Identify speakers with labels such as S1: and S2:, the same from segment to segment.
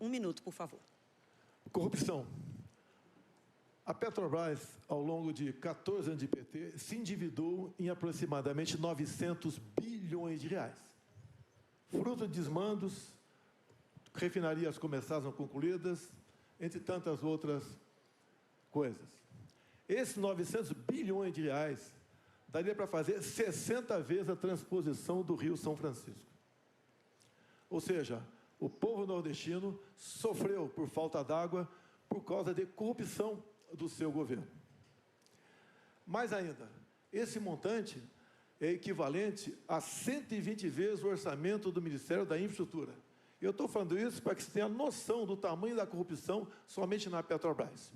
S1: Um minuto, por favor.
S2: Corrupção. A Petrobras, ao longo de 14 anos de PT, se endividou em aproximadamente 900 bilhões de reais. Fruto de desmandos, refinarias começaram a concluídas, entre tantas outras coisas. Esses 900 bilhões de reais daria para fazer 60 vezes a transposição do Rio São Francisco. Ou seja, o povo nordestino sofreu por falta d'água por causa de corrupção do seu governo. Mais ainda, esse montante é equivalente a 120 vezes o orçamento do Ministério da Infraestrutura. Eu estou falando isso para que você tenha noção do tamanho da corrupção somente na Petrobras.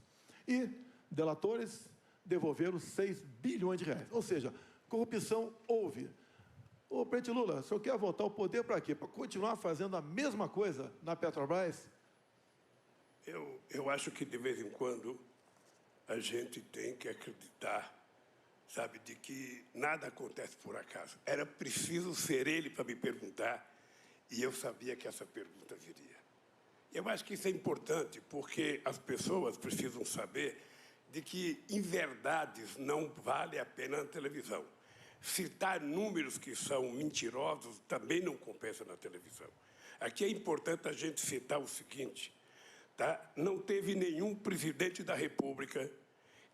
S2: E delatores devolveram 6 bilhões de reais. Ou seja, corrupção houve. Ô, presidente Lula, o senhor quer voltar ao poder para quê? Para continuar fazendo a mesma coisa na Petrobras?
S3: Eu acho que, de vez em quando, a gente tem que acreditar, sabe, de que nada acontece por acaso. Era preciso ser ele para me perguntar, e eu sabia que essa pergunta viria. Eu acho que isso é importante, porque as pessoas precisam saber de que inverdades não vale a pena na televisão. Citar números que são mentirosos também não compensa na televisão. Aqui é importante a gente citar o seguinte, tá? Não teve nenhum presidente da República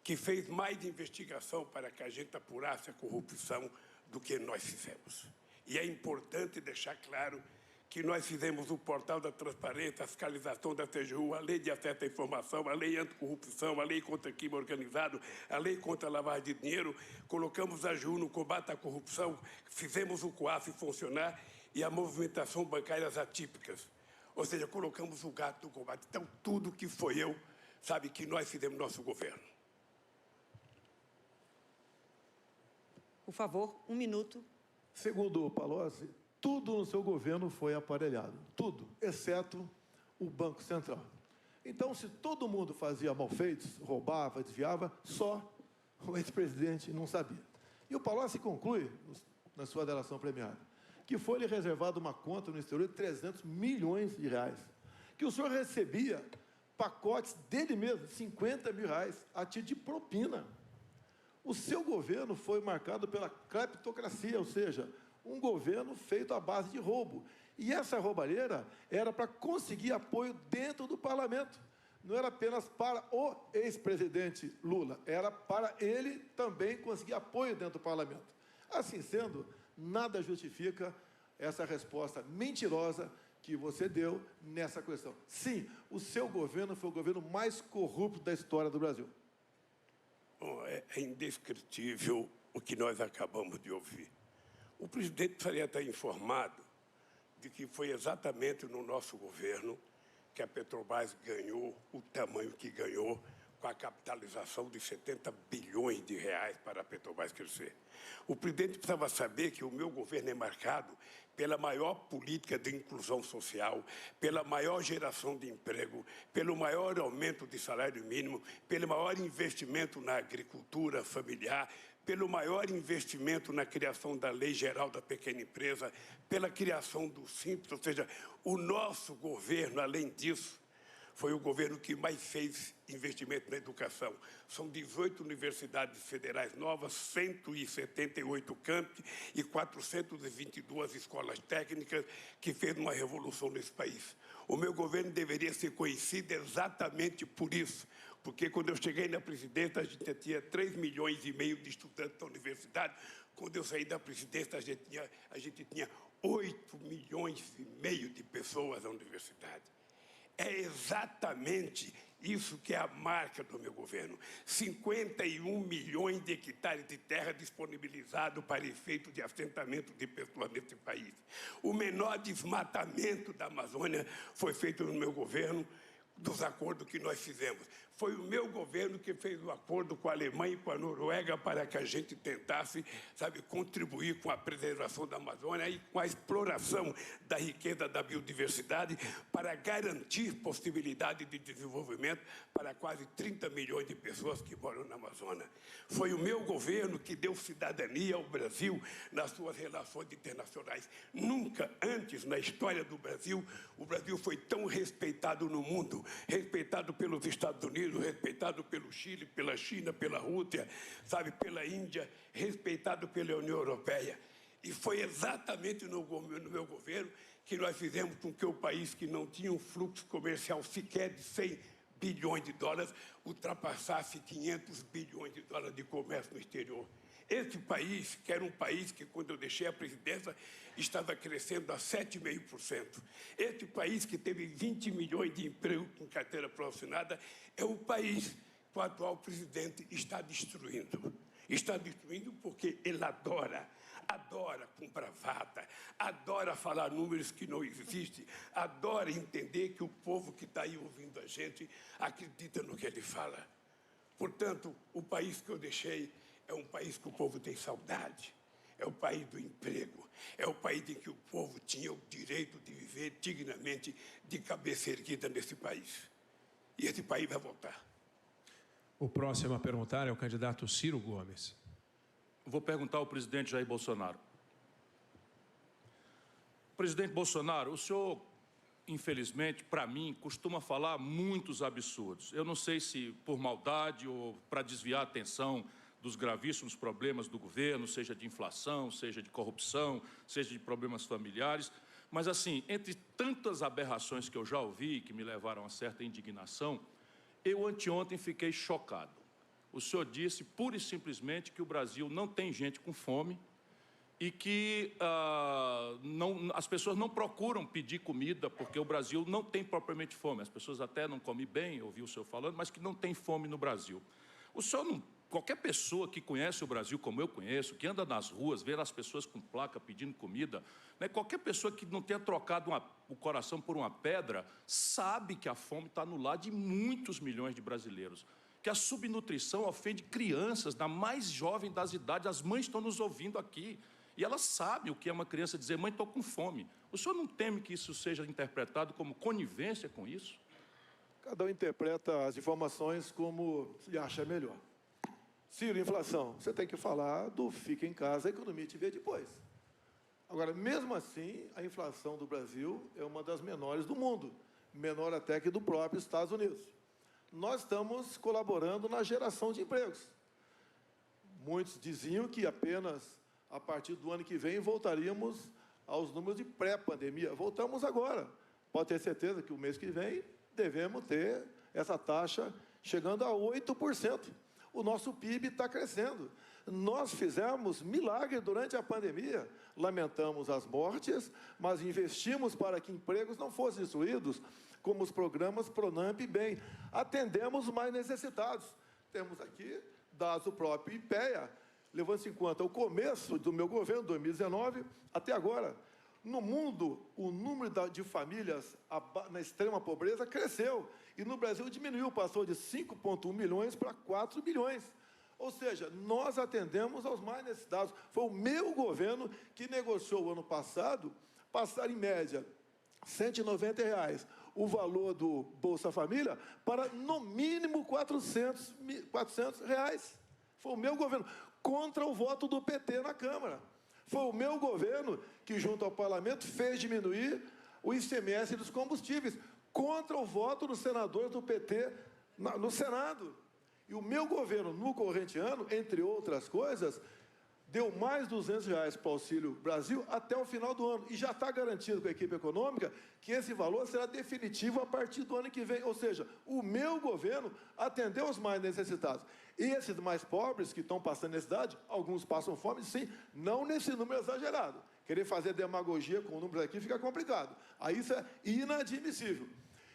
S3: que fez mais investigação para que a gente apurasse a corrupção do que nós fizemos. E é importante deixar claro que nós fizemos o portal da transparência, a fiscalização da TGU, a lei de acesso à informação, a lei anticorrupção, a lei contra crime organizado, a lei contra a lavagem de dinheiro, colocamos a AGU no combate à corrupção, fizemos o COAF funcionar e a movimentação bancárias atípicas. Ou seja, colocamos o gato no combate. Então, tudo que foi eu, sabe, que nós fizemos no nosso governo.
S1: Por favor, um minuto.
S2: Segundo o Palocci, tudo no seu governo foi aparelhado. Tudo, exceto o Banco Central. Então, se todo mundo fazia malfeitos, roubava, desviava, só o ex-presidente não sabia. E o Palocci conclui, na sua delação premiada, que foi-lhe reservada uma conta no exterior de 300 milhões de reais, que o senhor recebia pacotes dele mesmo, 50 mil reais, a título de propina. O seu governo foi marcado pela cleptocracia, ou seja, um governo feito à base de roubo. E essa roubalheira era para conseguir apoio dentro do parlamento. Não era apenas para o ex-presidente Lula, era para ele também conseguir apoio dentro do parlamento. Assim sendo, nada justifica essa resposta mentirosa que você deu nessa questão. Sim, o seu governo foi o governo mais corrupto da história do Brasil.
S3: Bom, é indescritível o que nós acabamos de ouvir. O presidente precisaria estar informado de que foi exatamente no nosso governo que a Petrobras ganhou o tamanho que ganhou, com a capitalização de 70 bilhões de reais para a Petrobras crescer. O presidente precisava saber que o meu governo é marcado pela maior política de inclusão social, pela maior geração de emprego, pelo maior aumento de salário mínimo, pelo maior investimento na agricultura familiar, pelo maior investimento na criação da Lei Geral da Pequena Empresa, pela criação do Simples, ou seja, o nosso governo, além disso, foi o governo que mais fez investimento na educação. São 18 universidades federais novas, 178 campi e 422 escolas técnicas que fez uma revolução nesse país. O meu governo deveria ser conhecido exatamente por isso, porque quando eu cheguei na presidência, a gente tinha 3,5 milhões de estudantes da universidade. Quando eu saí da presidência, a gente tinha 8,5 milhões de pessoas na universidade. É exatamente isso que é a marca do meu governo. 51 milhões de hectares de terra disponibilizado para efeito de assentamento de pessoas nesse país. O menor desmatamento da Amazônia foi feito no meu governo, dos acordos que nós fizemos. Foi o meu governo que fez o acordo com a Alemanha e com a Noruega para que a gente tentasse, sabe, contribuir com a preservação da Amazônia e com a exploração da riqueza da biodiversidade para garantir possibilidade de desenvolvimento para quase 30 milhões de pessoas que moram na Amazônia. Foi o meu governo que deu cidadania ao Brasil nas suas relações internacionais. Nunca antes na história do Brasil, o Brasil foi tão respeitado no mundo, respeitado pelos Estados Unidos, respeitado pelo Chile, pela China, pela Rússia, sabe, pela Índia, respeitado pela União Europeia. E foi exatamente no meu governo que nós fizemos com que o país que não tinha um fluxo comercial sequer de 100 bilhões de dólares ultrapassasse 500 bilhões de dólares de comércio no exterior. Esse país, que era um país que, quando eu deixei a presidência, estava crescendo a 7,5%. Esse país, que teve 20 milhões de empregos com carteira profissional, é o país que o atual presidente está destruindo. Está destruindo porque ele adora com bravata, adora falar números que não existem, adora entender que o povo que está aí ouvindo a gente acredita no que ele fala. Portanto, o país que eu deixei é um país que o povo tem saudade, é o país do emprego, é o país em que o povo tinha o direito de viver dignamente, de cabeça erguida nesse país. E esse país vai voltar.
S4: O próximo a perguntar é o candidato Ciro Gomes.
S5: Vou perguntar ao presidente Jair Bolsonaro. Presidente Bolsonaro, o senhor, infelizmente, para mim, costuma falar muitos absurdos. Eu não sei se por maldade ou para desviar a atenção dos gravíssimos problemas do governo, seja de inflação, seja de corrupção, seja de problemas familiares. Mas, assim, entre tantas aberrações que eu já ouvi, que me levaram a certa indignação, eu anteontem fiquei chocado. O senhor disse, pura e simplesmente, que o Brasil não tem gente com fome e que as pessoas não procuram pedir comida porque o Brasil não tem propriamente fome. As pessoas até não comem bem, eu ouvi o senhor falando, mas que não tem fome no Brasil. O senhor não... Qualquer pessoa que conhece o Brasil como eu conheço, que anda nas ruas, vê as pessoas com placa pedindo comida, né? Qualquer pessoa que não tenha trocado o coração por uma pedra, sabe que a fome está no lar de muitos milhões de brasileiros. Que a subnutrição ofende crianças, da mais jovem das idades. As mães estão nos ouvindo aqui. E elas sabem o que é uma criança dizer, mãe, estou com fome. O senhor não teme que isso seja interpretado como conivência com isso?
S2: Cada um interpreta as informações como se acha melhor. Ciro, inflação, você tem que falar do fica em casa, a economia te vê depois. Agora, mesmo assim, a inflação do Brasil é uma das menores do mundo, menor até que do próprio Estados Unidos. Nós estamos colaborando na geração de empregos. Muitos diziam que apenas a partir do ano que vem voltaríamos aos números de pré-pandemia. Voltamos agora. Pode ter certeza que o mês que vem devemos ter essa taxa chegando a 8%. O nosso PIB está crescendo. Nós fizemos milagre durante a pandemia. Lamentamos as mortes, mas investimos para que empregos não fossem destruídos, como os programas Pronamp e Bem. Atendemos os mais necessitados. Temos aqui dados do próprio IPEA, levando-se em conta o começo do meu governo, 2019, até agora. No mundo, o número de famílias na extrema pobreza cresceu. E no Brasil diminuiu, passou de 5,1 milhões para 4 milhões. Ou seja, nós atendemos aos mais necessitados. Foi o meu governo que negociou o ano passado, passar em média R$ 190 o valor do Bolsa Família para, no mínimo, R$ 400. Foi o meu governo, contra o voto do PT na Câmara. Foi o meu governo que, junto ao parlamento, fez diminuir o ICMS dos combustíveis, contra o voto dos senadores do PT no Senado. E o meu governo, no corrente ano, entre outras coisas, deu mais R$ 200 para o Auxílio Brasil até o final do ano. E já está garantido com a equipe econômica que esse valor será definitivo a partir do ano que vem. Ou seja, o meu governo atendeu os mais necessitados. E esses mais pobres que estão passando necessidade, alguns passam fome, sim, não nesse número exagerado. Querer fazer demagogia com números aqui fica complicado. Aí isso é inadmissível.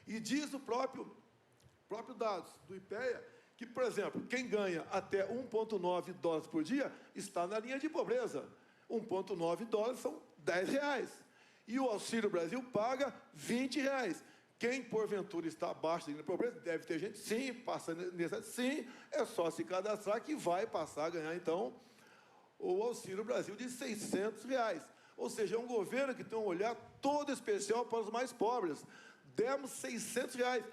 S2: E diz o próprio dados do IPEA que, por exemplo, quem ganha até 1,9 dólares por dia está na linha de pobreza. 1,9 dólares são R$ 10. E o Auxílio Brasil paga R$ 20. Quem, porventura, está abaixo da linha de pobreza, deve ter gente, sim, passando necessidade, sim, é só se cadastrar que vai passar a ganhar, então, o Auxílio Brasil de R$ 600. Ou seja, é um governo que tem um olhar todo especial para os mais pobres. Demos R$ 600,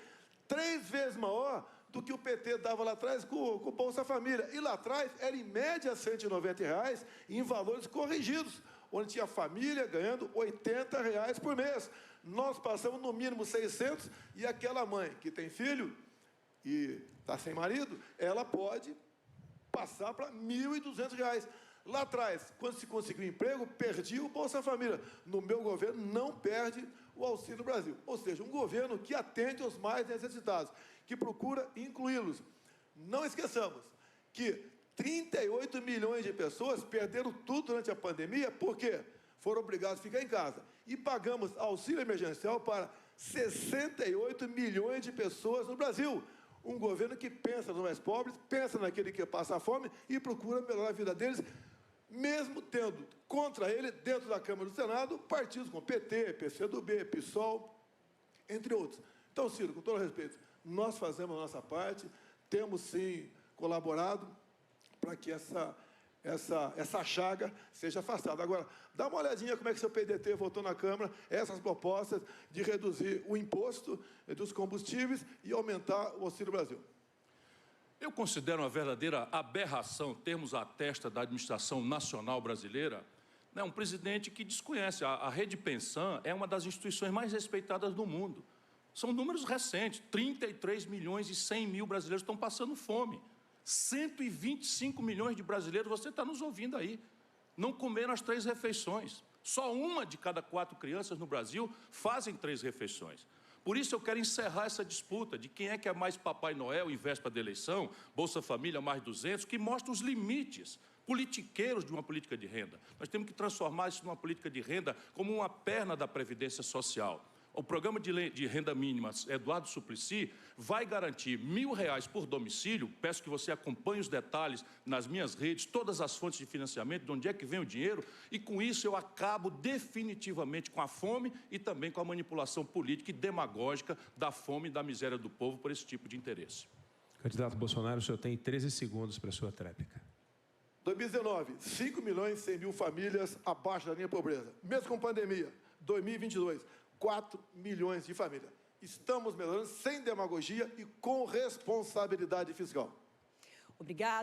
S2: 3 vezes maior do que o PT dava lá atrás com o Bolsa Família. E lá atrás era, em média, R$ 190 em valores corrigidos, onde tinha família ganhando R$ 80 por mês. Nós passamos no mínimo 600 e aquela mãe que tem filho e está sem marido, ela pode passar para R$ 1.200. Lá atrás, quando se conseguiu emprego, perdia o Bolsa Família. No meu governo, não perde o Auxílio Brasil. Ou seja, um governo que atende aos mais necessitados, que procura incluí-los. Não esqueçamos que 38 milhões de pessoas perderam tudo durante a pandemia, porque foram obrigados a ficar em casa. E pagamos auxílio emergencial para 68 milhões de pessoas no Brasil. Um governo que pensa nos mais pobres, pensa naquele que passa fome e procura melhorar a vida deles, mesmo tendo contra ele, dentro da Câmara e do Senado, partidos como PT, PCdoB, PSOL, entre outros. Então, Ciro, com todo respeito, nós fazemos a nossa parte, temos, sim, colaborado para que essa chaga seja afastada. Agora, dá uma olhadinha como é que o seu PDT votou na Câmara essas propostas de reduzir o imposto dos combustíveis e aumentar o Auxílio Brasil.
S5: Eu considero uma verdadeira aberração termos à testa da administração nacional brasileira, né, um presidente que desconhece. A Rede Pensão é uma das instituições mais respeitadas do mundo. São números recentes, 33 milhões e 100 mil brasileiros estão passando fome. 125 milhões de brasileiros, você está nos ouvindo aí, não comeram as 3 refeições. Só uma de cada 4 crianças no Brasil fazem 3 refeições. Por isso eu quero encerrar essa disputa de quem é que é mais Papai Noel em véspera da eleição, Bolsa Família mais 200, que mostra os limites politiqueiros de uma política de renda. Nós temos que transformar isso numa política de renda como uma perna da Previdência Social. O programa de renda mínima Eduardo Suplicy vai garantir R$ 1.000 por domicílio. Peço que você acompanhe os detalhes nas minhas redes, todas as fontes de financiamento, de onde é que vem o dinheiro, e com isso eu acabo definitivamente com a fome e também com a manipulação política e demagógica da fome e da miséria do povo por esse tipo de interesse.
S4: Candidato Bolsonaro, o senhor tem 13 segundos para a sua tréplica.
S2: 2019, 5 milhões e 100 mil famílias abaixo da linha de pobreza. Mesmo com pandemia, 2022, 4 milhões de famílias. Estamos melhorando sem demagogia e com responsabilidade fiscal.
S1: Obrigada.